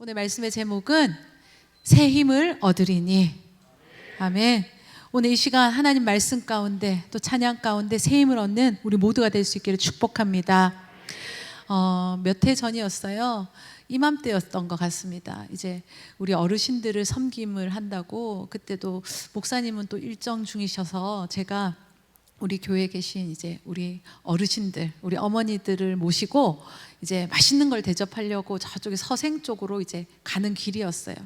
오늘 말씀의 제목은 새 힘을 얻으리니. 아멘. 오늘 이 시간 하나님 말씀 가운데 또 찬양 가운데 새 힘을 얻는 우리 모두가 될 수 있기를 축복합니다. 몇 해 전이었어요. 이맘때였던 것 같습니다. 이제 우리 어르신들을 섬김을 한다고, 그때도 목사님은 또 일정 중이셔서 제가 우리 교회에 계신 이제 우리 어르신들, 우리 어머니들을 모시고 이제 맛있는 걸 대접하려고 저쪽에 서생 쪽으로 이제 가는 길이었어요.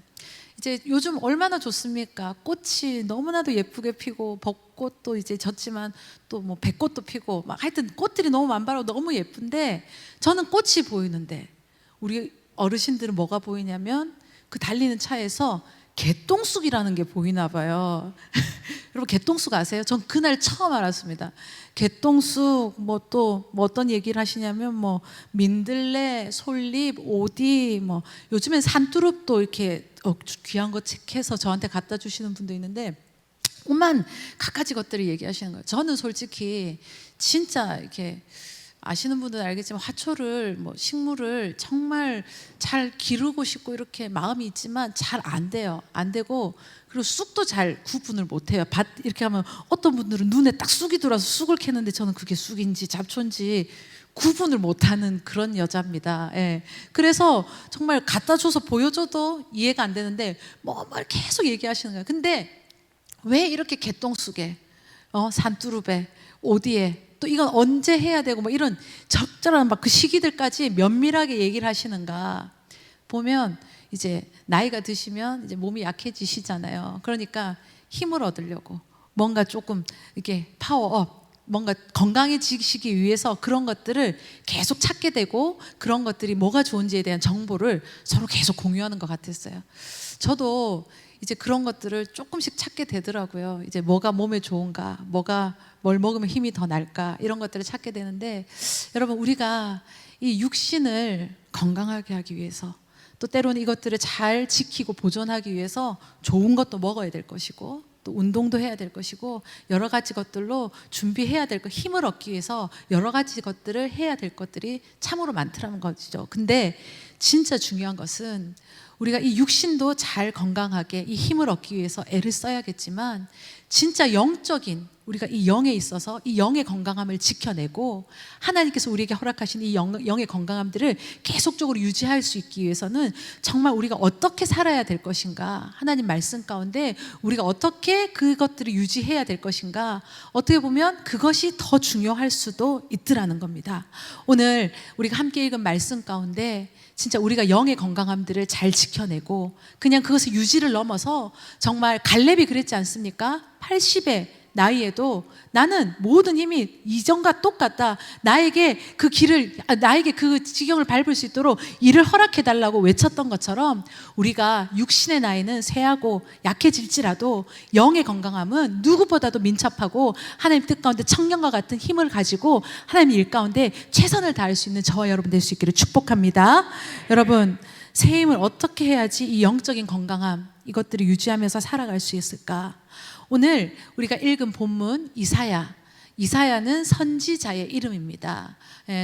이제 요즘 얼마나 좋습니까? 꽃이 너무나도 예쁘게 피고, 벚꽃도 이제 졌지만 또 뭐 백꽃도 피고, 막 하여튼 꽃들이 너무 많바라고 너무 예쁜데, 저는 꽃이 보이는데 우리 어르신들은 뭐가 보이냐면 그 달리는 차에서 개똥쑥이라는 게 보이나 봐요. 여러분, 개똥쑥 아세요? 전 그날 처음 알았습니다. 개똥쑥, 뭐 어떤 얘기를 하시냐면 민들레, 솔잎, 오디, 요즘엔 산두릅도 이렇게 귀한 거 책해서 저한테 갖다 주시는 분도 있는데, 오만 갖가지 것들을 얘기하시는 거예요. 저는 솔직히 진짜 이렇게 아시는 분들은 알겠지만 화초를, 식물을 정말 잘 기르고 싶고 이렇게 마음이 있지만 잘 안 돼요. 안 되고, 그리고 쑥도 잘 구분을 못 해요. 밭 이렇게 하면 어떤 분들은 눈에 딱 쑥이 들어와서 쑥을 캐는데 저는 그게 쑥인지 잡초인지 구분을 못하는 그런 여자입니다. 예. 그래서 정말 갖다 줘서 보여줘도 이해가 안 되는데 뭘 계속 얘기하시는 거예요. 근데 왜 이렇게 개똥쑥에, 산두릅에, 오디에, 또 이건 언제 해야 되고 이런 적절한 그 시기들까지 면밀하게 얘기를 하시는가 보면, 이제 나이가 드시면 이제 몸이 약해지시잖아요. 그러니까 힘을 얻으려고 뭔가 조금 이렇게 파워업, 뭔가 건강해지시기 위해서 그런 것들을 계속 찾게 되고, 그런 것들이 뭐가 좋은지에 대한 정보를 서로 계속 공유하는 것 같았어요. 저도 이제 그런 것들을 조금씩 찾게 되더라고요. 이제 뭐가 몸에 좋은가, 뭘 먹으면 힘이 더 날까, 이런 것들을 찾게 되는데, 여러분, 우리가 이 육신을 건강하게 하기 위해서, 또 때로는 이것들을 잘 지키고 보존하기 위해서 좋은 것도 먹어야 될 것이고, 또 운동도 해야 될 것이고, 여러 가지 것들로 준비해야 될 것, 힘을 얻기 위해서 여러 가지 것들을 해야 될 것들이 참으로 많더라는 것이죠. 근데 진짜 중요한 것은 우리가 이 육신도 잘 건강하게 이 힘을 얻기 위해서 애를 써야겠지만, 진짜 영적인 우리가 이 영에 있어서 이 영의 건강함을 지켜내고, 하나님께서 우리에게 허락하신 이 영의 건강함들을 계속적으로 유지할 수 있기 위해서는 정말 우리가 어떻게 살아야 될 것인가, 하나님 말씀 가운데 우리가 어떻게 그것들을 유지해야 될 것인가, 어떻게 보면 그것이 더 중요할 수도 있더라는 겁니다. 오늘 우리가 함께 읽은 말씀 가운데 진짜 우리가 영의 건강함들을 잘 지켜내고, 그냥 그것을 유지를 넘어서, 정말 갈렙이 그랬지 않습니까? 80의 나이에도 나는 모든 힘이 이전과 똑같다, 나에게 그 지경을 밟을 수 있도록 이를 허락해달라고 외쳤던 것처럼, 우리가 육신의 나이는 쇠하고 약해질지라도 영의 건강함은 누구보다도 민첩하고 하나님 뜻 가운데 청년과 같은 힘을 가지고 하나님 일 가운데 최선을 다할 수 있는 저와 여러분 될 수 있기를 축복합니다. 여러분, 새 힘을 어떻게 해야지 이 영적인 건강함, 이것들을 유지하면서 살아갈 수 있을까? 오늘 우리가 읽은 본문 이사야는 선지자의 이름입니다.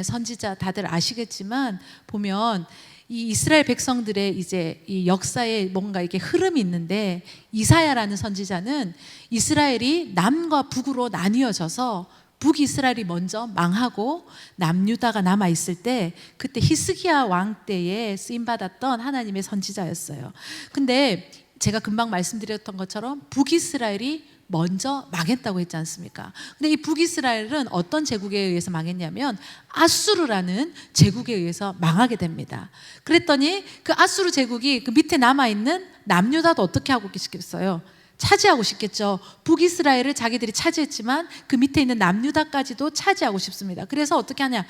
선지자 다들 아시겠지만, 보면 이 이스라엘 백성들의 이제 이 역사에 뭔가 이게 흐름이 있는데, 이사야라는 선지자는 이스라엘이 남과 북으로 나뉘어져서 북이스라엘이 먼저 망하고 남유다가 남아있을 때, 그때 히스기야 왕 때에 쓰임받았던 하나님의 선지자였어요. 근데 제가 금방 말씀드렸던 것처럼 북이스라엘이 먼저 망했다고 했지 않습니까? 근데 이 북이스라엘은 어떤 제국에 의해서 망했냐면 아수르라는 제국에 의해서 망하게 됩니다. 그랬더니 그 아수르 제국이 그 밑에 남아있는 남유다도 어떻게 하고 싶겠어요? 차지하고 싶겠죠. 북이스라엘을 자기들이 차지했지만 그 밑에 있는 남유다까지도 차지하고 싶습니다. 그래서 어떻게 하냐,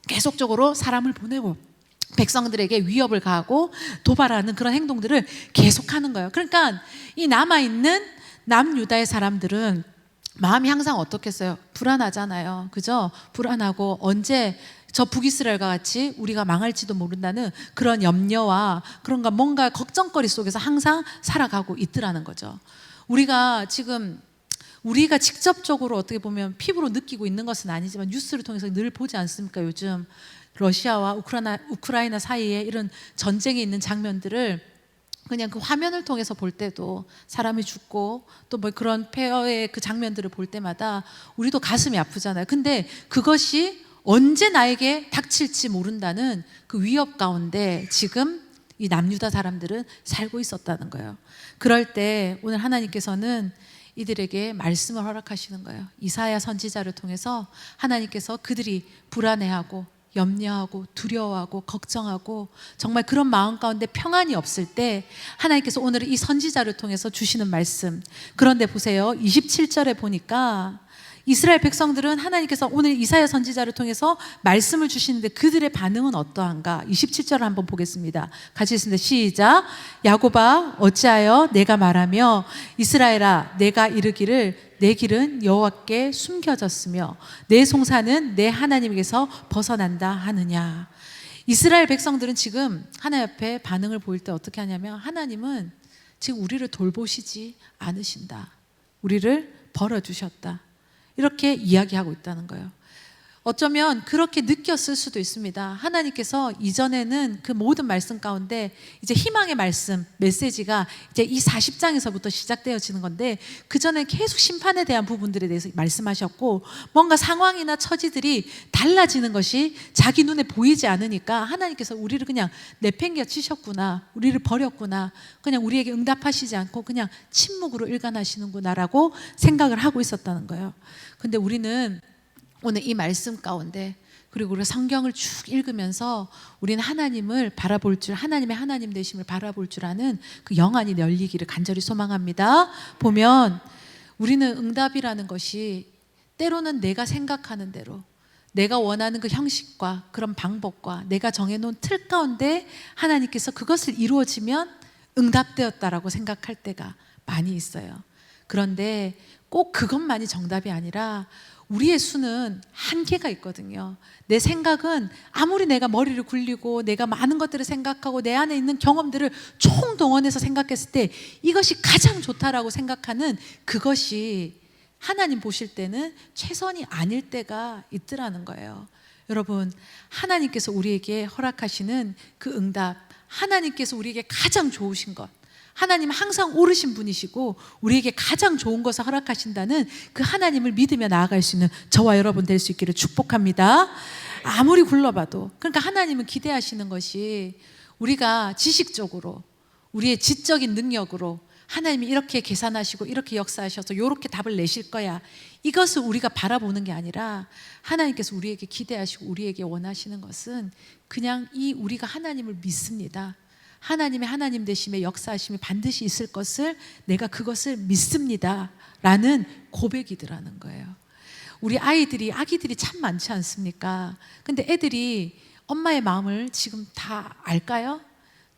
계속적으로 사람을 보내고 백성들에게 위협을 가하고 도발하는 그런 행동들을 계속하는 거예요. 그러니까 이 남아있는 남유다의 사람들은 마음이 항상 어떻겠어요? 불안하잖아요. 그죠? 불안하고 언제 저 북이스라엘과 같이 우리가 망할지도 모른다는 그런 염려와 그런가 뭔가 걱정거리 속에서 항상 살아가고 있더라는 거죠. 우리가 직접적으로 어떻게 보면 피부로 느끼고 있는 것은 아니지만 뉴스를 통해서 늘 보지 않습니까? 요즘 러시아와 우크라이나 사이에 이런 전쟁이 있는 장면들을 그냥 그 화면을 통해서 볼 때도 사람이 죽고 또 뭐 그런 폐허의 그 장면들을 볼 때마다 우리도 가슴이 아프잖아요. 근데 그것이 언제 나에게 닥칠지 모른다는 그 위협 가운데 지금 이 남유다 사람들은 살고 있었다는 거예요. 그럴 때 오늘 하나님께서는 이들에게 말씀을 허락하시는 거예요. 이사야 선지자를 통해서 하나님께서 그들이 불안해하고 염려하고 두려워하고 걱정하고 정말 그런 마음 가운데 평안이 없을 때 하나님께서 오늘 이 선지자를 통해서 주시는 말씀. 그런데 보세요, 27절에 보니까 이스라엘 백성들은 하나님께서 오늘 이사야 선지자를 통해서 말씀을 주시는데 그들의 반응은 어떠한가? 27절을 한번 보겠습니다. 같이 읽습니다. 시작. 야곱아 어찌하여 내가 말하며 이스라엘아 내가 이르기를 내 길은 여호와께 숨겨졌으며 내 송사는 내 하나님에게서 벗어난다 하느냐. 이스라엘 백성들은 지금 하나님 앞에 반응을 보일 때 어떻게 하냐면 하나님은 지금 우리를 돌보시지 않으신다. 우리를 벌어주셨다. 이렇게 이야기하고 있다는 거예요. 어쩌면 그렇게 느꼈을 수도 있습니다. 하나님께서 이전에는 그 모든 말씀 가운데 이제 희망의 말씀, 메시지가 이제 이 40장에서부터 시작되어지는 건데 그전에 계속 심판에 대한 부분들에 대해서 말씀하셨고 뭔가 상황이나 처지들이 달라지는 것이 자기 눈에 보이지 않으니까 하나님께서 우리를 그냥 내팽겨 치셨구나, 우리를 버렸구나, 그냥 우리에게 응답하시지 않고 그냥 침묵으로 일관하시는구나라고 생각을 하고 있었다는 거예요. 근데 우리는 오늘 이 말씀 가운데 그리고 우리 성경을 쭉 읽으면서 우리는 하나님을 바라볼 줄, 하나님의 하나님 되심을 바라볼 줄 아는 그 영안이 열리기를 간절히 소망합니다. 보면 우리는 응답이라는 것이 때로는 내가 생각하는 대로 내가 원하는 그 형식과 그런 방법과 내가 정해놓은 틀 가운데 하나님께서 그것을 이루어지면 응답되었다라고 생각할 때가 많이 있어요. 그런데 꼭 그것만이 정답이 아니라 우리의 수는 한계가 있거든요. 내 생각은 아무리 내가 머리를 굴리고 내가 많은 것들을 생각하고 내 안에 있는 경험들을 총동원해서 생각했을 때 이것이 가장 좋다라고 생각하는 그것이 하나님 보실 때는 최선이 아닐 때가 있더라는 거예요. 여러분, 하나님께서 우리에게 허락하시는 그 응답, 하나님께서 우리에게 가장 좋으신 것, 하나님 항상 옳으신 분이시고 우리에게 가장 좋은 것을 허락하신다는 그 하나님을 믿으며 나아갈 수 있는 저와 여러분 될 수 있기를 축복합니다. 아무리 굴러봐도, 그러니까 하나님은 기대하시는 것이 우리가 지식적으로 우리의 지적인 능력으로 하나님이 이렇게 계산하시고 이렇게 역사하셔서 이렇게 답을 내실 거야, 이것을 우리가 바라보는 게 아니라 하나님께서 우리에게 기대하시고 우리에게 원하시는 것은 그냥 이 우리가 하나님을 믿습니다. 하나님의 하나님 되심의 역사하심이 반드시 있을 것을 내가 그것을 믿습니다 라는 고백이더라는 거예요. 우리 아기들이 참 많지 않습니까? 근데 애들이 엄마의 마음을 지금 다 알까요?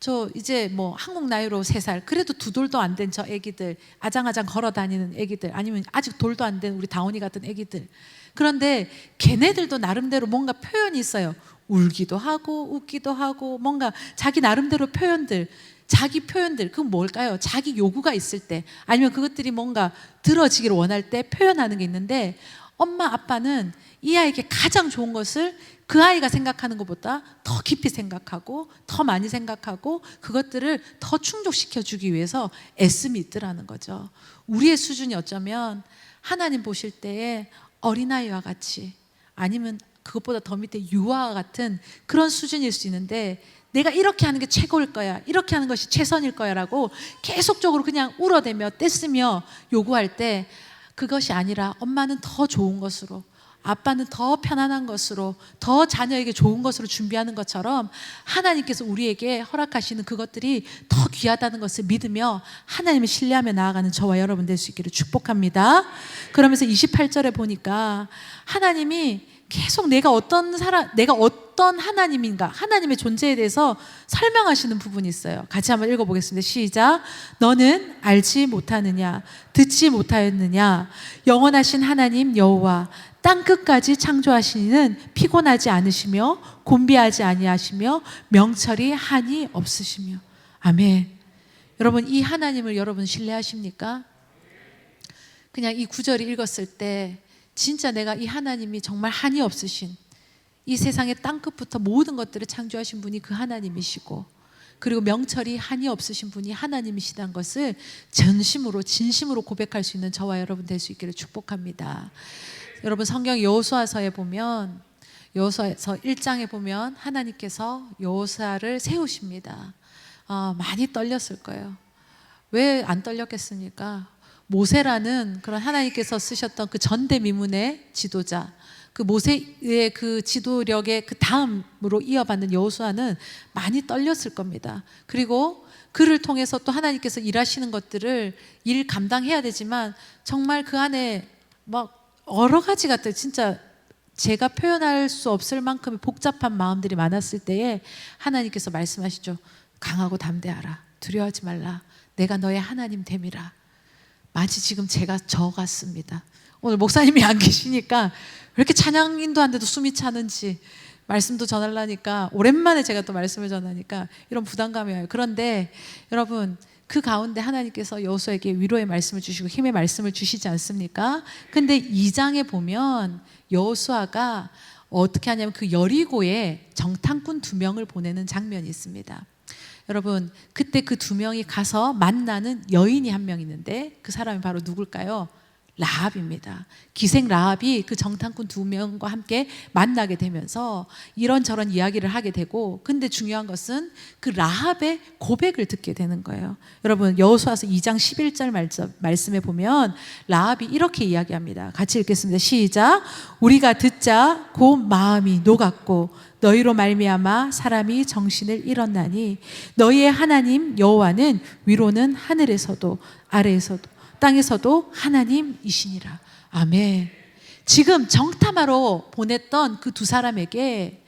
저 이제 뭐 한국 나이로 3살, 그래도 2돌도 안 된 저 애기들, 아장아장 걸어 다니는 애기들, 아니면 아직 돌도 안 된 우리 다온이 같은 애기들. 그런데 걔네들도 나름대로 뭔가 표현이 있어요. 울기도 하고 웃기도 하고 뭔가 자기 나름대로 표현들, 자기 표현들, 그건 뭘까요? 자기 요구가 있을 때 아니면 그것들이 뭔가 들어지기를 원할 때 표현하는 게 있는데 엄마 아빠는 이 아이에게 가장 좋은 것을 그 아이가 생각하는 것보다 더 깊이 생각하고 더 많이 생각하고 그것들을 더 충족시켜 주기 위해서 애씀이 있더라는 거죠. 우리의 수준이 어쩌면 하나님 보실 때에 어린아이와 같이 아니면 그것보다 더 밑에 유아와 같은 그런 수준일 수 있는데 내가 이렇게 하는 게 최고일 거야, 이렇게 하는 것이 최선일 거야 라고 계속적으로 그냥 울어대며 떼쓰며 요구할 때 그것이 아니라 엄마는 더 좋은 것으로, 아빠는 더 편안한 것으로, 더 자녀에게 좋은 것으로 준비하는 것처럼 하나님께서 우리에게 허락하시는 그것들이 더 귀하다는 것을 믿으며 하나님을 신뢰하며 나아가는 저와 여러분 될 수 있기를 축복합니다. 그러면서 28절에 보니까 하나님이 계속 내가 어떤 하나님인가, 하나님의 존재에 대해서 설명하시는 부분이 있어요. 같이 한번 읽어보겠습니다. 시작. 너는 알지 못하느냐, 듣지 못하였느냐, 영원하신 하나님 여호와 땅 끝까지 창조하시는 피곤하지 않으시며 곤비하지 아니하시며 명철이 한이 없으시며. 아멘. 여러분, 이 하나님을 여러분 신뢰하십니까? 그냥 이 구절을 읽었을 때 진짜 내가 이 하나님이 정말 한이 없으신, 이 세상의 땅끝부터 모든 것들을 창조하신 분이 그 하나님이시고, 그리고 명철이 한이 없으신 분이 하나님이시다는 것을 전심으로 진심으로 고백할 수 있는 저와 여러분 될 수 있기를 축복합니다. 여러분, 성경 여호수아서에 보면, 여호수아서 1장에 보면 하나님께서 여호수아를 세우십니다. 많이 떨렸을 거예요. 왜 안 떨렸겠습니까? 모세라는 그런 하나님께서 쓰셨던 그 전대미문의 지도자, 그 모세의 그 지도력의 그 다음으로 이어받는 여호수아는 많이 떨렸을 겁니다. 그리고 그를 통해서 또 하나님께서 일하시는 것들을 일 감당해야 되지만, 정말 그 안에 막 여러 가지 같아요. 진짜 제가 표현할 수 없을 만큼의 복잡한 마음들이 많았을 때에 하나님께서 말씀하시죠. 강하고 담대하라. 두려워하지 말라. 내가 너의 하나님 됨이라. 마치 지금 제가 저 같습니다. 오늘 목사님이 안 계시니까 왜 이렇게 찬양 인도하는데도 숨이 차는지, 말씀도 전하려니까, 오랜만에 제가 또 말씀을 전하니까 이런 부담감이 와요. 그런데 여러분, 그 가운데 하나님께서 여호수아에게 위로의 말씀을 주시고 힘의 말씀을 주시지 않습니까? 근데 2장에 보면 여호수아가 어떻게 하냐면 그 여리고에 정탐꾼 2명을 보내는 장면이 있습니다. 여러분, 그때 그 2명이 가서 만나는 여인이 한 명 있는데, 그 사람이 바로 누굴까요? 라합입니다. 기생 라합이 그 정탐꾼 2명과 함께 만나게 되면서 이런저런 이야기를 하게 되고, 근데 중요한 것은 그 라합의 고백을 듣게 되는 거예요. 여러분, 여호수아서 2장 11절 말씀에 보면 라합이 이렇게 이야기합니다. 같이 읽겠습니다. 시작. 우리가 듣자 곧 마음이 녹았고 너희로 말미암아 사람이 정신을 잃었나니 너희의 하나님 여호와는 위로는 하늘에서도 아래에서도 땅에서도 하나님이시니라. 아멘. 지금 정탐하러 보냈던 그 2사람에게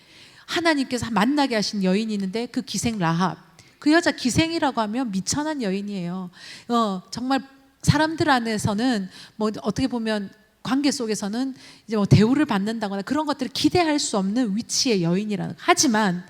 하나님께서 만나게 하신 여인이 있는데, 그 기생 라합, 그 여자 기생이라고 하면 미천한 여인이에요. 정말 사람들 안에서는 뭐 어떻게 보면 관계 속에서는 이제 뭐 대우를 받는다거나 그런 것들을 기대할 수 없는 위치의 여인이라는. 하지만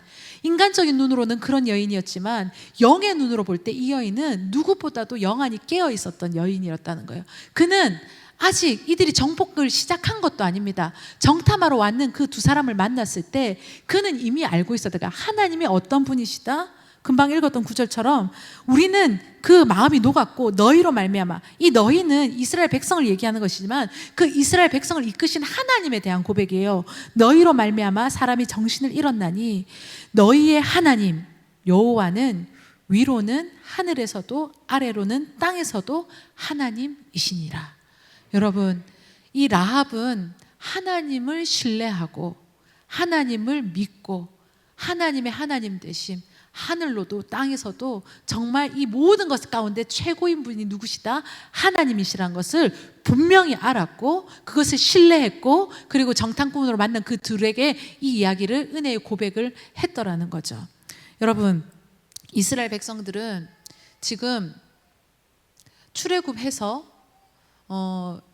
인간적인 눈으로는 그런 여인이었지만 영의 눈으로 볼 때 이 여인은 누구보다도 영안이 깨어 있었던 여인이었다는 거예요. 그는 아직 이들이 정복을 시작한 것도 아닙니다. 정탐하러 왔는 그 2사람을 만났을 때 그는 이미 알고 있었다. 하나님이 어떤 분이시다? 금방 읽었던 구절처럼 우리는 그 마음이 녹았고 너희로 말미암아, 이 너희는 이스라엘 백성을 얘기하는 것이지만 그 이스라엘 백성을 이끄신 하나님에 대한 고백이에요. 너희로 말미암아 사람이 정신을 잃었나니 너희의 하나님 여호와는 위로는 하늘에서도 아래로는 땅에서도 하나님이시니라. 여러분, 이 라합은 하나님을 신뢰하고 하나님을 믿고 하나님의 하나님 되심, 하늘로도 땅에서도 정말 이 모든 것 가운데 최고인 분이 누구시다? 하나님이시라는 것을 분명히 알았고 그것을 신뢰했고, 그리고 정탐꾼으로 만난 그 둘에게 이 이야기를, 은혜의 고백을 했더라는 거죠. 여러분, 이스라엘 백성들은 지금 출애굽해서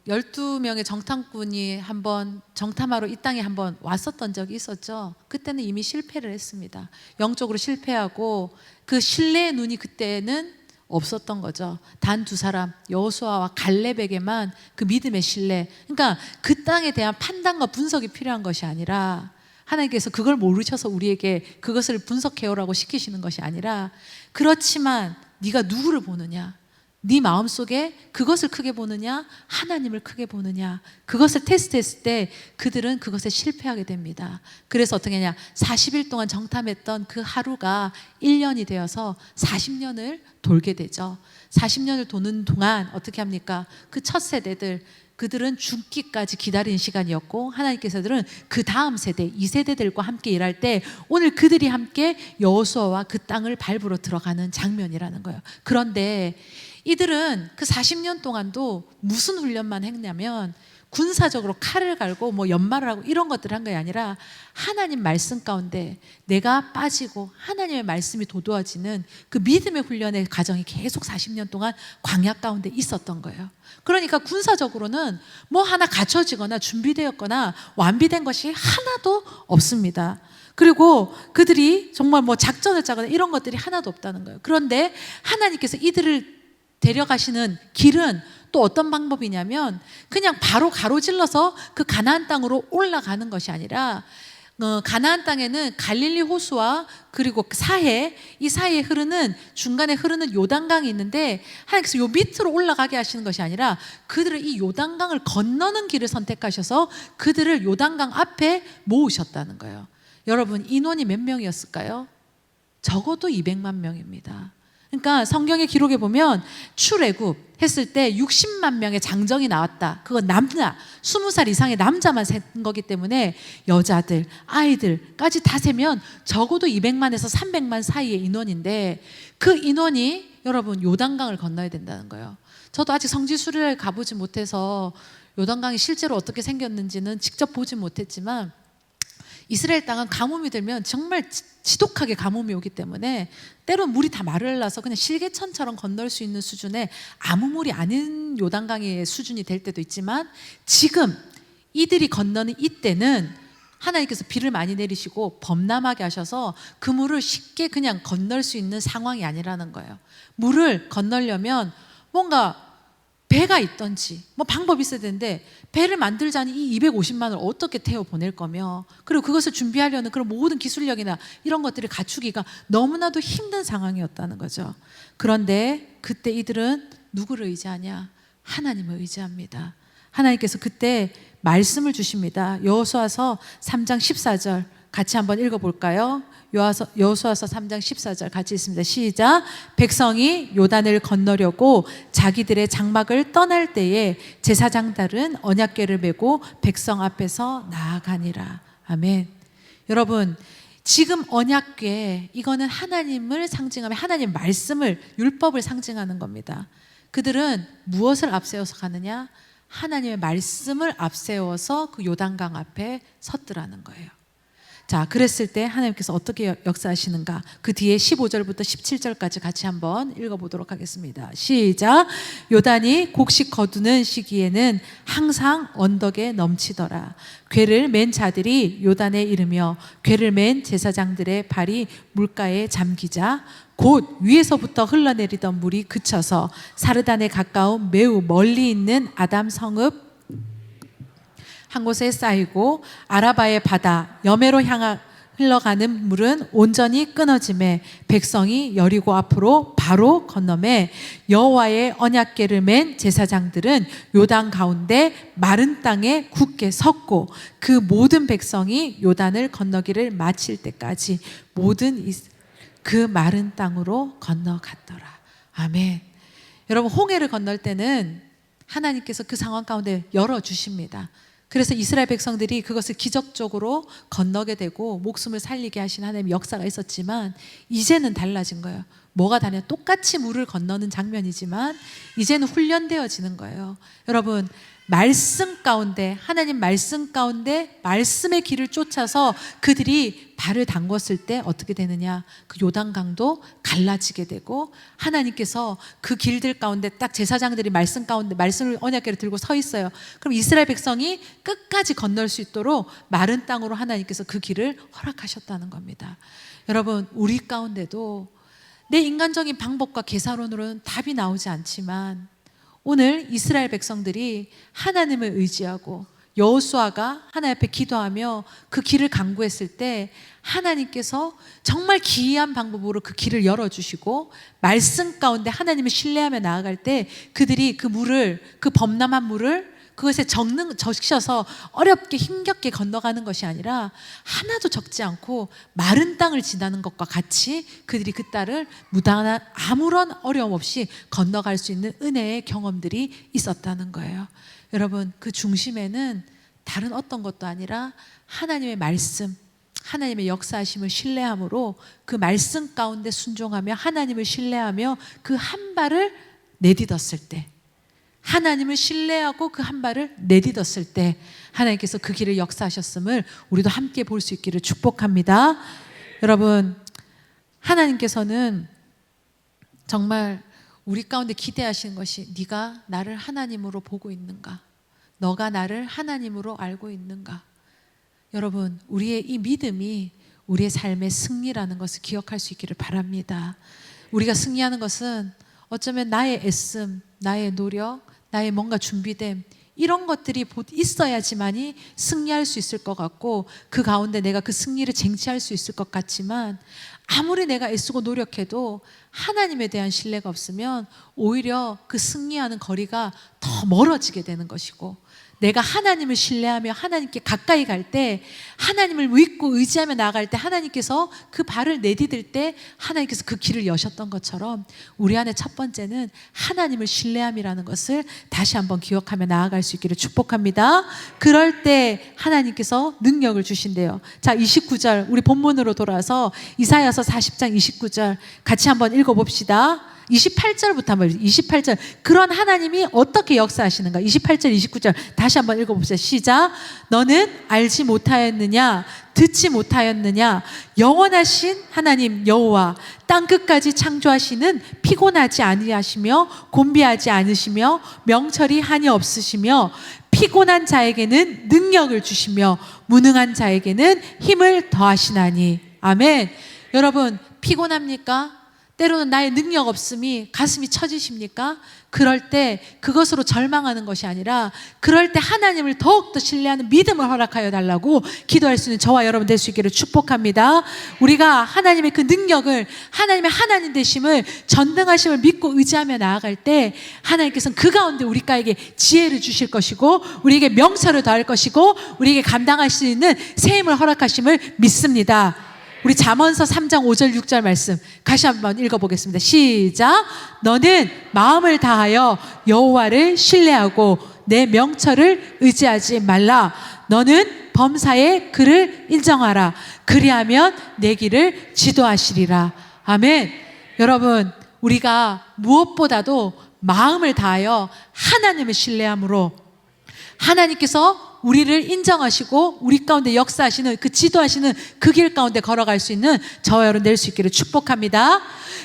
12명의 정탐꾼이 한번 정탐하러 이 땅에 한번 왔었던 적이 있었죠. 그때는 이미 실패를 했습니다. 영적으로 실패하고 그 신뢰의 눈이 그때는 없었던 거죠. 단 2사람, 여호수아와 갈렙에게만 그 믿음의 신뢰. 그러니까 그 땅에 대한 판단과 분석이 필요한 것이 아니라, 하나님께서 그걸 모르셔서 우리에게 그것을 분석해오라고 시키시는 것이 아니라, 그렇지만 네가 누구를 보느냐, 네 마음속에 그것을 크게 보느냐, 하나님을 크게 보느냐, 그것을 테스트했을 때 그들은 그것에 실패하게 됩니다. 그래서 어떻게 하냐, 40일 동안 정탐했던 그 하루가 1년이 되어서 40년을 돌게 되죠. 40년을 도는 동안 어떻게 합니까? 그 첫 세대들, 그들은 죽기까지 기다린 시간이었고, 하나님께서는 그 다음 세대, 2세대들과 함께 일할 때 오늘 그들이 함께 여호수아와 그 땅을 밟으러 들어가는 장면이라는 거예요. 그런데 이들은 그 40년 동안도 무슨 훈련만 했냐면, 군사적으로 칼을 갈고 뭐 연말을 하고 이런 것들을 한 게 아니라 하나님 말씀 가운데 내가 빠지고 하나님의 말씀이 도도해지는 그 믿음의 훈련의 과정이 계속 40년 동안 광야 가운데 있었던 거예요. 그러니까 군사적으로는 뭐 하나 갖춰지거나 준비되었거나 완비된 것이 하나도 없습니다. 그리고 그들이 정말 뭐 작전을 짜거나 이런 것들이 하나도 없다는 거예요. 그런데 하나님께서 이들을 데려가시는 길은 또 어떤 방법이냐면, 그냥 바로 가로질러서 그 가나안 땅으로 올라가는 것이 아니라 가나안 땅에는 갈릴리 호수와 그리고 이 사이에 흐르는 중간에 흐르는 요단강이 있는데 하나님께서 요 밑으로 올라가게 하시는 것이 아니라 그들을 이 요단강을 건너는 길을 선택하셔서 그들을 요단강 앞에 모으셨다는 거예요. 여러분, 인원이 몇 명이었을까요? 적어도 200만 명입니다. 그러니까 성경의 기록에 보면 출애굽 했을 때 60만 명의 장정이 나왔다. 그건 남자 20살 이상의 남자만 센 거기 때문에 여자들, 아이들까지 다 세면 적어도 200만에서 300만 사이의 인원인데 그 인원이 여러분 요단강을 건너야 된다는 거예요. 저도 아직 성지순례를 가보지 못해서 요단강이 실제로 어떻게 생겼는지는 직접 보지 못했지만 이스라엘 땅은 가뭄이 들면 정말 지독하게 가뭄이 오기 때문에 때론 물이 다 마를라서 그냥 실개천처럼 건널 수 있는 수준의 아무 물이 아닌 요단강의 수준이 될 때도 있지만 지금 이들이 건너는 이때는 하나님께서 비를 많이 내리시고 범람하게 하셔서 그 물을 쉽게 그냥 건널 수 있는 상황이 아니라는 거예요. 물을 건너려면 뭔가 배가 있던지 뭐 방법이 있어야 되는데 배를 만들자니 이 250만을 어떻게 태워 보낼 거며 그리고 그것을 준비하려는 그런 모든 기술력이나 이런 것들을 갖추기가 너무나도 힘든 상황이었다는 거죠. 그런데 그때 이들은 누구를 의지하냐? 하나님을 의지합니다. 하나님께서 그때 말씀을 주십니다. 여호수아서 3장 14절 같이 한번 읽어볼까요? 여호수아서 3장 14절 같이 읽습니다. 시작. 백성이 요단을 건너려고 자기들의 장막을 떠날 때에 제사장들은 언약궤를 메고 백성 앞에서 나아가니라. 아멘. 여러분, 지금 언약궤 이거는 하나님을 상징하며 하나님 말씀을 율법을 상징하는 겁니다. 그들은 무엇을 앞세워서 가느냐? 하나님의 말씀을 앞세워서 그 요단강 앞에 섰더라는 거예요. 자, 그랬을 때 하나님께서 어떻게 역사하시는가? 그 뒤에 15절부터 17절까지 같이 한번 읽어보도록 하겠습니다. 시작. 요단이 곡식 거두는 시기에는 항상 언덕에 넘치더라. 궤를 맨 자들이 요단에 이르며 궤를 맨 제사장들의 발이 물가에 잠기자 곧 위에서부터 흘러내리던 물이 그쳐서 사르단에 가까운 매우 멀리 있는 아담 성읍 한 곳에 쌓이고 아라바의 바다 여매로 향하 흘러가는 물은 온전히 끊어짐에 백성이 여리고 앞으로 바로 건너매 여호와의 언약궤를 맨 제사장들은 요단 가운데 마른 땅에 굳게 섰고 그 모든 백성이 요단을 건너기를 마칠 때까지 모든 그 마른 땅으로 건너갔더라. 아멘. 여러분, 홍해를 건널 때는 하나님께서 그 상황 가운데 열어주십니다. 그래서 이스라엘 백성들이 그것을 기적적으로 건너게 되고 목숨을 살리게 하신 하나님의 역사가 있었지만 이제는 달라진 거예요. 뭐가 다냐? 똑같이 물을 건너는 장면이지만 이제는 훈련되어지는 거예요. 여러분, 말씀 가운데 하나님 말씀 가운데 말씀의 길을 쫓아서 그들이 발을 담궜을 때 어떻게 되느냐? 그 요단강도 갈라지게 되고 하나님께서 그 길들 가운데 딱 제사장들이 말씀 가운데 말씀을 언약궤를 들고 서 있어요. 그럼 이스라엘 백성이 끝까지 건널 수 있도록 마른 땅으로 하나님께서 그 길을 허락하셨다는 겁니다. 여러분, 우리 가운데도 내 인간적인 방법과 계산론으로는 답이 나오지 않지만 오늘 이스라엘 백성들이 하나님을 의지하고 여호수아가 하나님 앞에 기도하며 그 길을 간구했을 때 하나님께서 정말 기이한 방법으로 그 길을 열어주시고 말씀 가운데 하나님을 신뢰하며 나아갈 때 그들이 그 물을, 그 범람한 물을 그것에 적셔서 어렵게 힘겹게 건너가는 것이 아니라 하나도 적지 않고 마른 땅을 지나는 것과 같이 그들이 그 땅을 무단한 아무런 어려움 없이 건너갈 수 있는 은혜의 경험들이 있었다는 거예요. 여러분, 그 중심에는 다른 어떤 것도 아니라 하나님의 말씀, 하나님의 역사하심을 신뢰함으로 그 말씀 가운데 순종하며 하나님을 신뢰하며 그 한 발을 내딛었을 때, 하나님을 신뢰하고 그 한 발을 내딛었을 때 하나님께서 그 길을 역사하셨음을 우리도 함께 볼 수 있기를 축복합니다. 여러분, 하나님께서는 정말 우리 가운데 기대하시는 것이 네가 나를 하나님으로 보고 있는가? 너가 나를 하나님으로 알고 있는가? 여러분, 우리의 이 믿음이 우리의 삶의 승리라는 것을 기억할 수 있기를 바랍니다. 우리가 승리하는 것은 어쩌면 나의 애씀, 나의 노력, 나의 뭔가 준비됨 이런 것들이 있어야지만이 승리할 수 있을 것 같고, 그 가운데 내가 그 승리를 쟁취할 수 있을 것 같지만, 아무리 내가 애쓰고 노력해도 하나님에 대한 신뢰가 없으면 오히려 그 승리하는 거리가 더 멀어지게 되는 것이고, 내가 하나님을 신뢰하며 하나님께 가까이 갈 때, 하나님을 믿고 의지하며 나아갈 때, 하나님께서 그 발을 내디딜 때 하나님께서 그 길을 여셨던 것처럼, 우리 안에 첫 번째는 하나님을 신뢰함이라는 것을 다시 한번 기억하며 나아갈 수 있기를 축복합니다. 그럴 때 하나님께서 능력을 주신대요. 자, 29절 우리 본문으로 돌아서 이사야서 40장 29절 같이 한번 읽어봅시다. 28절부터 한번 28절, 그런 하나님이 어떻게 역사하시는가. 28절 29절 다시 한번 읽어봅시다. 시작. 너는 알지 못하였느냐, 듣지 못하였느냐, 영원하신 하나님 여호와 땅끝까지 창조하시는 피곤하지 아니하시며 곤비하지 않으시며 명철이 한이 없으시며 피곤한 자에게는 능력을 주시며 무능한 자에게는 힘을 더하시나니. 아멘. 여러분, 피곤합니까? 때로는 나의 능력 없음이 가슴이 처지십니까? 그럴 때 그것으로 절망하는 것이 아니라, 그럴 때 하나님을 더욱더 신뢰하는 믿음을 허락하여 달라고 기도할 수 있는 저와 여러분 될 수 있기를 축복합니다. 우리가 하나님의 그 능력을, 하나님의 하나님 되심을, 전능하심을 믿고 의지하며 나아갈 때 하나님께서는 그 가운데 우리가에게 지혜를 주실 것이고, 우리에게 명철을 더할 것이고, 우리에게 감당할 수 있는 새 힘을 허락하심을 믿습니다. 우리 잠언서 3장 5절 6절 말씀 다시 한번 읽어보겠습니다. 시작. 너는 마음을 다하여 여호와를 신뢰하고 내 명철을 의지하지 말라. 너는 범사의 그를 인정하라. 그리하면 내 길을 지도하시리라. 아멘. 여러분, 우리가 무엇보다도 마음을 다하여 하나님을 신뢰함으로 하나님께서 우리를 인정하시고 우리 가운데 역사하시는, 그 지도하시는 그 길 가운데 걸어갈 수 있는 저와 여러분 될 수 있기를 축복합니다.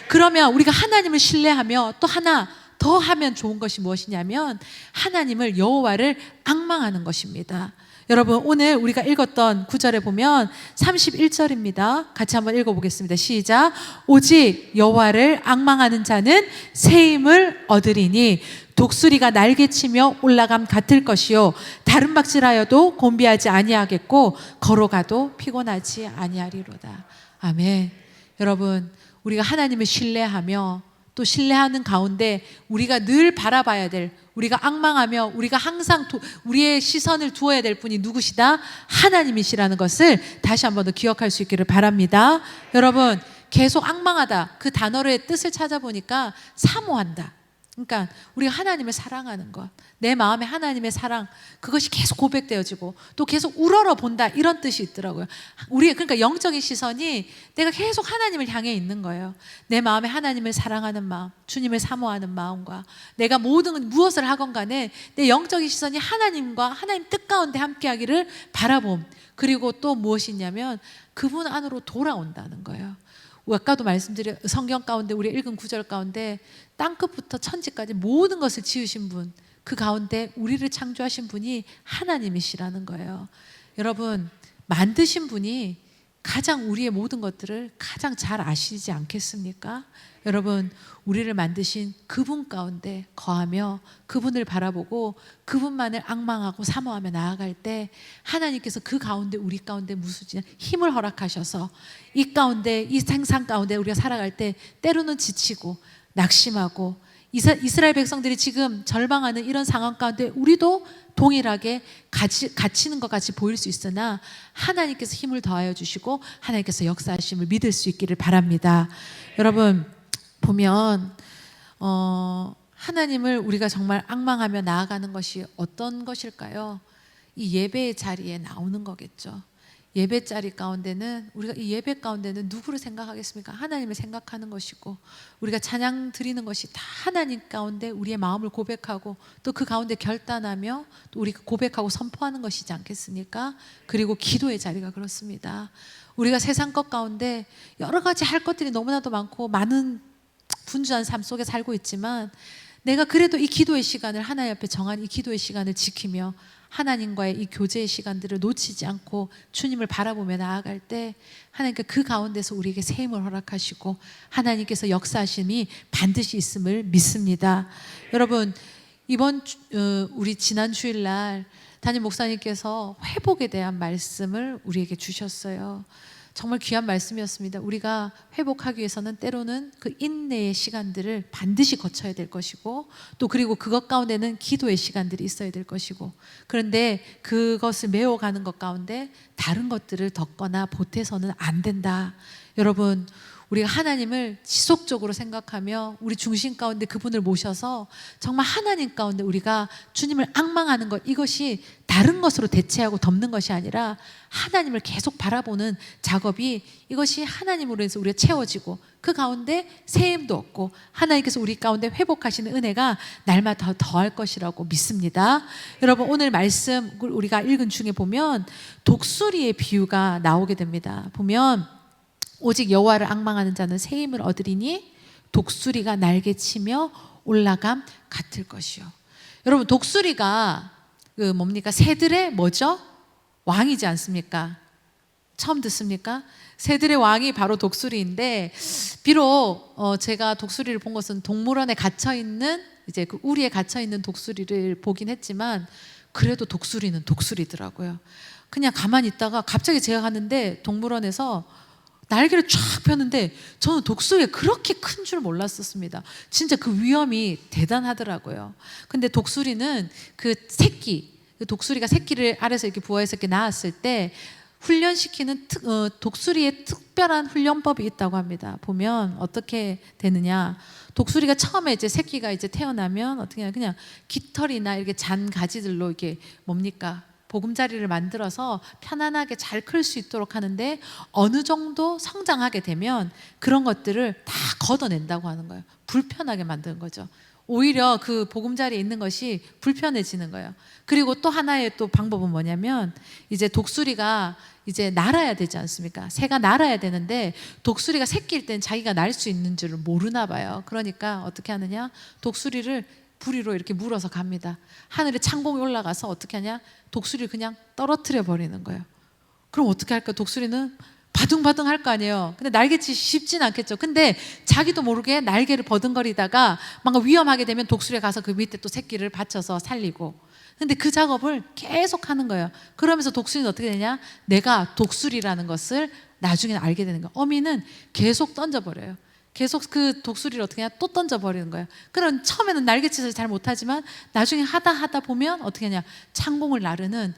그러면 우리가 하나님을 신뢰하며 또 하나 더 하면 좋은 것이 무엇이냐면, 하나님을, 여호와를 앙망하는 것입니다. 여러분, 오늘 우리가 읽었던 구절에 보면 31절입니다. 같이 한번 읽어보겠습니다. 시작. 오직 여호와를 앙망하는 자는 새 힘을 얻으리니 독수리가 날개치며 올라감 같을 것이요 다른 박질하여도 곤비하지 아니하겠고 걸어가도 피곤하지 아니하리로다. 아멘. 여러분, 우리가 하나님을 신뢰하며 또 신뢰하는 가운데 우리가 늘 바라봐야 될, 우리가 앙망하며 우리가 항상 우리의 시선을 두어야 될 분이 누구시다? 하나님이시라는 것을 다시 한번 더 기억할 수 있기를 바랍니다. 여러분, 계속 앙망하다, 그 단어의 뜻을 찾아보니까 사모한다. 그러니까 우리가 하나님을 사랑하는 것, 내 마음에 하나님의 사랑, 그것이 계속 고백되어지고 또 계속 우러러 본다, 이런 뜻이 있더라고요. 그러니까 영적인 시선이 내가 계속 하나님을 향해 있는 거예요. 내 마음에 하나님을 사랑하는 마음, 주님을 사모하는 마음과 내가 무엇을 하건 간에 내 영적인 시선이 하나님과 하나님 뜻 가운데 함께하기를 바라봄. 그리고 또 무엇이 있냐면 그분 안으로 돌아온다는 거예요. 아까도 말씀드린 성경 가운데 우리 읽은 구절 가운데 땅끝부터 천지까지 모든 것을 지으신 분, 그 가운데 우리를 창조하신 분이 하나님이시라는 거예요. 여러분, 만드신 분이 가장 우리의 모든 것들을 가장 잘 아시지 않겠습니까? 여러분, 우리를 만드신 그분 가운데 거하며 그분을 바라보고 그분만을 앙망하고 사모하며 나아갈 때 하나님께서 그 가운데, 우리 가운데 무수지 힘을 허락하셔서 이 가운데, 이 생산 가운데 우리가 살아갈 때 때로는 지치고 낙심하고, 이스라엘 백성들이 지금 절망하는 이런 상황 가운데 우리도 동일하게 갇히는 것 같이 보일 수 있으나 하나님께서 힘을 더하여 주시고 하나님께서 역사하심을 믿을 수 있기를 바랍니다. 여러분, 보면 하나님을 우리가 정말 앙망하며 나아가는 것이 어떤 것일까요? 이 예배의 자리에 나오는 거겠죠. 예배 자리 가운데는, 우리가 이 예배 가운데는 누구를 생각하겠습니까? 하나님을 생각하는 것이고, 우리가 찬양 드리는 것이 다 하나님 가운데 우리의 마음을 고백하고 또 그 가운데 결단하며 또 우리가 고백하고 선포하는 것이지 않겠습니까? 그리고 기도의 자리가 그렇습니다. 우리가 세상 것 가운데 여러 가지 할 것들이 너무나도 많고 많은 분주한 삶 속에 살고 있지만, 내가 그래도 이 기도의 시간을, 하나님 앞에 정한 이 기도의 시간을 지키며 하나님과의 이 교제의 시간들을 놓치지 않고 주님을 바라보며 나아갈 때 하나님께 그 가운데서 우리에게 새 힘을 허락하시고 하나님께서 역사하심이 반드시 있음을 믿습니다. 여러분, 우리 지난 주일날 담임 목사님께서 회복에 대한 말씀을 우리에게 주셨어요. 정말 귀한 말씀이었습니다. 우리가 회복하기 위해서는 때로는 그 인내의 시간들을 반드시 거쳐야 될 것이고, 또 그리고 그것 가운데는 기도의 시간들이 있어야 될 것이고, 그런데 그것을 메워가는 것 가운데 다른 것들을 덮거나 보태서는 안 된다. 여러분, 우리가 하나님을 지속적으로 생각하며 우리 중심 가운데 그분을 모셔서 정말 하나님 가운데 우리가 주님을 앙망하는 것, 이것이 다른 것으로 대체하고 덮는 것이 아니라 하나님을 계속 바라보는 작업이, 이것이 하나님으로 해서 우리가 채워지고 그 가운데 새 힘도 얻고 하나님께서 우리 가운데 회복하시는 은혜가 날마다 더할 것이라고 믿습니다. 여러분, 오늘 말씀 우리가 읽은 중에 보면 독수리의 비유가 나오게 됩니다. 보면 오직 여호와를 앙망하는 자는 새 힘을 얻으리니 독수리가 날개치며 올라감 같을 것이요. 여러분, 독수리가 뭡니까? 새들의 뭐죠? 왕이지 않습니까? 처음 듣습니까? 새들의 왕이 바로 독수리인데, 비록 제가 독수리를 본 것은 동물원에 갇혀있는, 이제 그 우리에 갇혀있는 독수리를 보긴 했지만, 그래도 독수리는 독수리더라고요. 그냥 가만히 있다가 갑자기 제가 갔는데 동물원에서 날개를 쫙 폈는데 저는 독수리가 그렇게 큰 줄 몰랐었습니다. 진짜 그 위험이 대단하더라고요. 근데 독수리는 그 독수리가 새끼를 알에서 이렇게 부화해서 이렇게 낳았을 때 훈련시키는 독수리의 특별한 훈련법이 있다고 합니다. 보면 어떻게 되느냐? 독수리가 처음에 이제 새끼가 이제 태어나면 어떻게 하냐? 그냥 깃털이나 이렇게 잔 가지들로 이렇게 뭡니까? 보금자리를 만들어서 편안하게 잘 클 수 있도록 하는데, 어느 정도 성장하게 되면 그런 것들을 다 걷어낸다고 하는 거예요. 불편하게 만드는 거죠. 오히려 그 보금자리에 있는 것이 불편해지는 거예요. 그리고 또 하나의 또 방법은 뭐냐면, 이제 독수리가 이제 날아야 되지 않습니까? 새가 날아야 되는데 독수리가 새끼일 땐 자기가 날 수 있는 줄을 모르나 봐요. 그러니까 어떻게 하느냐? 독수리를 부리로 이렇게 물어서 갑니다. 하늘에 창공이 올라가서 어떻게 하냐? 독수리를 그냥 떨어뜨려 버리는 거예요. 그럼 어떻게 할까? 독수리는 바둥바둥 할 거 아니에요. 근데 날개치기 쉽진 않겠죠. 근데 자기도 모르게 날개를 버둥거리다가 뭔가 위험하게 되면 독수리가 가서 그 밑에 또 새끼를 받쳐서 살리고, 근데 그 작업을 계속 하는 거예요. 그러면서 독수리는 어떻게 되냐? 내가 독수리라는 것을 나중에 알게 되는 거예요. 어미는 계속 던져버려요. 계속 그 독수리를 어떻게 하냐? 또 던져버리는 거예요. 그럼 처음에는 날개짓을 잘 못하지만 나중에 하다 보면 어떻게 하냐? 창공을 나르는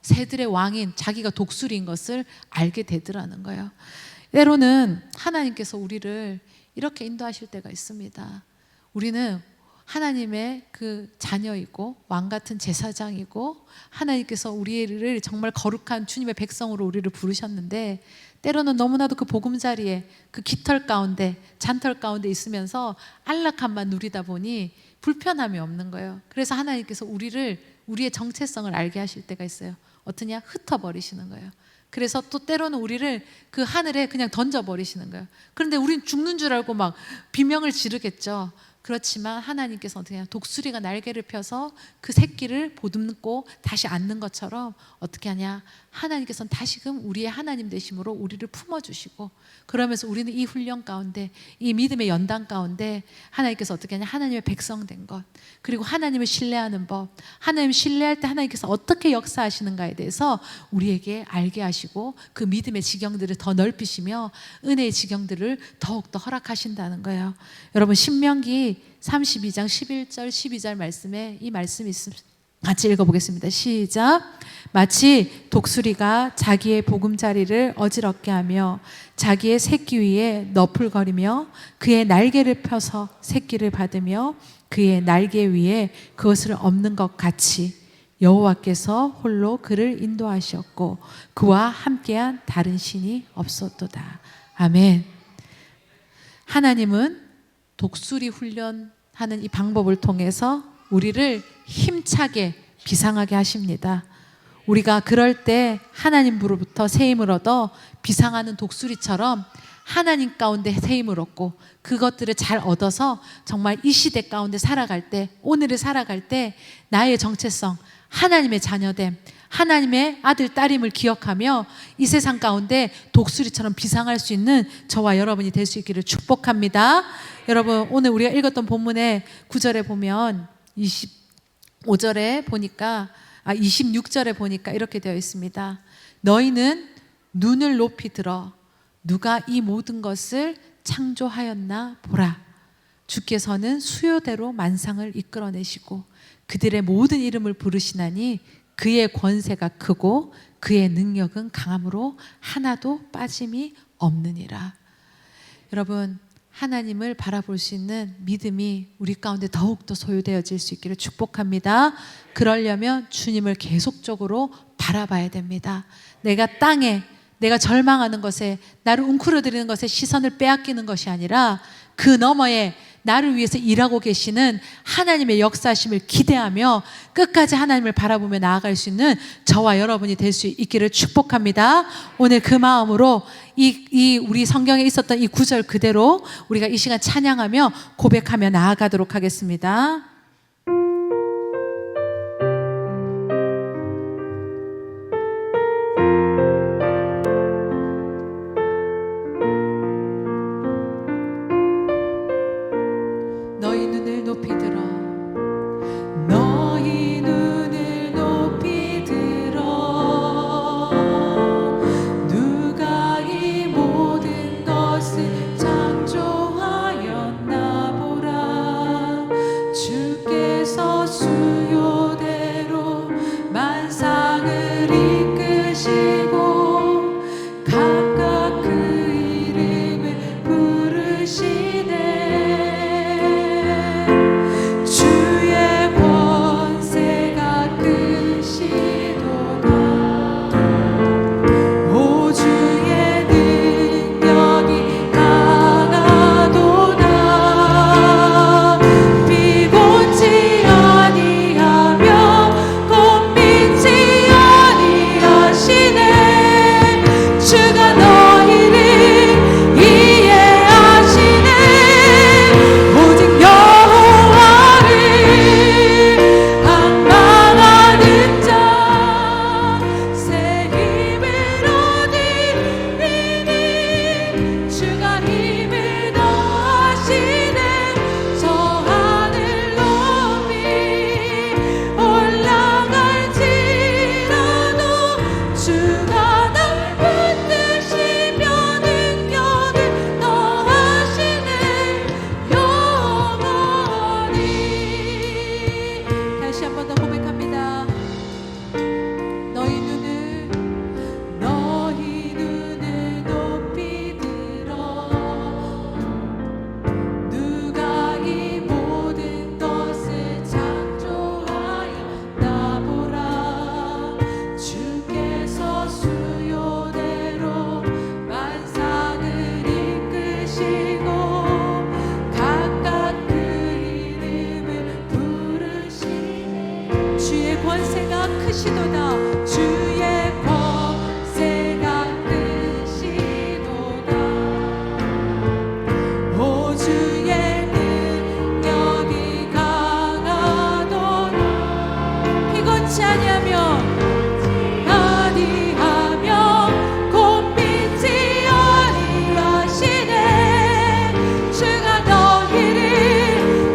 새들의 왕인 자기가 독수리인 것을 알게 되더라는 거예요. 때로는 하나님께서 우리를 이렇게 인도하실 때가 있습니다. 우리는 하나님의 그 자녀이고 왕 같은 제사장이고, 하나님께서 우리를 정말 거룩한 주님의 백성으로 우리를 부르셨는데, 때로는 너무나도 그 보금자리에 그 깃털 가운데 잔털 가운데 있으면서 안락함만 누리다 보니 불편함이 없는 거예요. 그래서 하나님께서 우리의 정체성을 알게 하실 때가 있어요. 어떠냐? 흩어버리시는 거예요. 그래서 또 때로는 우리를 그 하늘에 그냥 던져버리시는 거예요. 그런데 우린 죽는 줄 알고 막 비명을 지르겠죠. 그렇지만 하나님께서 어떻게 하냐? 독수리가 날개를 펴서 그 새끼를 보듬고 다시 앉는 것처럼 어떻게 하냐? 하나님께서는 다시금 우리의 하나님 되심으로 우리를 품어주시고, 그러면서 우리는 이 훈련 가운데, 이 믿음의 연단 가운데 하나님께서 어떻게 하냐? 하나님의 백성 된 것, 그리고 하나님을 신뢰하는 법, 하나님을 신뢰할 때 하나님께서 어떻게 역사하시는가에 대해서 우리에게 알게 하시고, 그 믿음의 지경들을 더 넓히시며 은혜의 지경들을 더욱더 허락하신다는 거예요. 여러분, 신명기 32장 11절 12절 말씀에 이 말씀이 있습니다. 같이 읽어보겠습니다. 시작. 마치 독수리가 자기의 보금자리를 어지럽게 하며 자기의 새끼 위에 너풀거리며 그의 날개를 펴서 새끼를 받으며 그의 날개 위에 그것을 엎는 것 같이 여호와께서 홀로 그를 인도하셨고 그와 함께한 다른 신이 없었도다. 아멘. 하나님은 독수리 훈련하는 이 방법을 통해서 우리를 힘차게 비상하게 하십니다. 우리가 그럴 때 하나님으로부터 새 힘을 얻어 비상하는 독수리처럼 하나님 가운데 새 힘을 얻고 그것들을 잘 얻어서 정말 이 시대 가운데 살아갈 때, 오늘을 살아갈 때 나의 정체성, 하나님의 자녀됨, 하나님의 아들, 딸임을 기억하며 이 세상 가운데 독수리처럼 비상할 수 있는 저와 여러분이 될 수 있기를 축복합니다. 여러분, 오늘 우리가 읽었던 본문의 9절에 보면 25절에 보니까 26절에 보니까 이렇게 되어 있습니다. 너희는 눈을 높이 들어 누가 이 모든 것을 창조하였나 보라. 주께서는 수요대로 만상을 이끌어내시고 그들의 모든 이름을 부르시나니 그의 권세가 크고 그의 능력은 강함으로 하나도 빠짐이 없느니라. 여러분, 하나님을 바라볼 수 있는 믿음이 우리 가운데 더욱더 소유되어질 수 있기를 축복합니다. 그러려면 주님을 계속적으로 바라봐야 됩니다. 내가 땅에, 내가 절망하는 것에, 나를 웅크러뜨리는 것에 시선을 빼앗기는 것이 아니라 그 너머에 나를 위해서 일하고 계시는 하나님의 역사하심을 기대하며 끝까지 하나님을 바라보며 나아갈 수 있는 저와 여러분이 될 수 있기를 축복합니다. 오늘 그 마음으로 우리 성경에 있었던 이 구절 그대로 우리가 이 시간 찬양하며 고백하며 나아가도록 하겠습니다. 너희 눈을 높이 들어 너희 눈을 높이 들어 누가 이 모든 것을 창조하였나 보라. 주께서 수요대로 만상을 이끄시고 각각 그 이름을 부르시네. 권세가 크시도다. 주의 권세가 크시도다. 오 주의 능력이 강하도다. 피곤치 아니하며 곧 믿지 아니하시네. 주가 너희를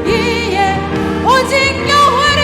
이해 오직 여호와를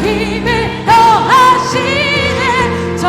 힘을 더하시네 저